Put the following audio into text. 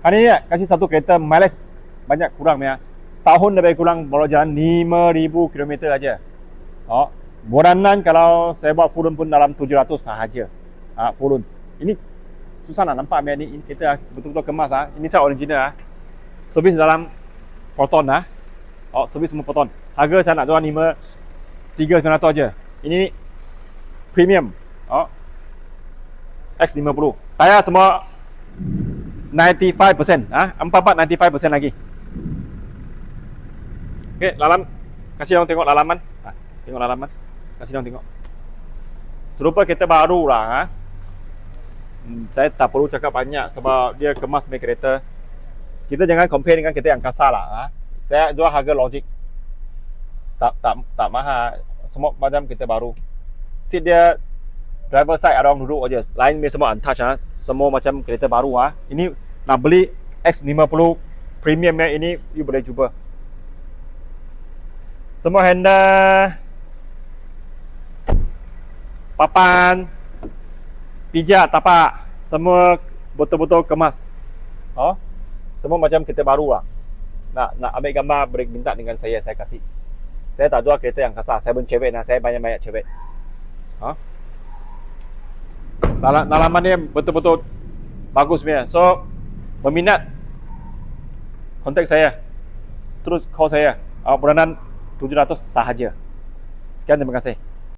Kali ni kasih satu kereta mileage banyak kurang ya. Setahun lebih kurang baru jalan 5,000 km aja. Oh, bulanan kalau saya buat full pun dalam 700 sahaja. Full. Ini susah nak nampak ni kereta betul-betul kemas Ini cat original Servis dalam Proton servis semua Proton. Harga saya nak jual 3,900 aja. Ini premium. X50. Tayar semua 95%, 95% lagi. Okey, lalam. Kasih orang tengok lalaman. Tengok lalaman. Kasih orang tengok. Serupa kereta baru lah. Saya tak perlu cakap banyak sebab dia kemas punya kereta. Kita jangan compare dengan kereta yang kasar lah. Saya jual harga logik. Tak mahal. Semua macam kereta baru. Seat dia driver side ada orang duduk aja. Lain semua untouch Semua macam kereta baru Ini nak beli X50 premium ini you boleh cuba. Semua handle, papan, pijak, tapak, semua betul-betul kemas. Semua macam kereta baru lah. Nak ambil gambar boleh minta dengan saya kasih. Saya tak jual kereta yang kasar. Saya pun cewek saya banyak cewek. Dalaman dia betul-betul bagus punya. So, berminat kontak saya. Terus call saya. Bulanan 700 sahaja. Sekian, terima kasih.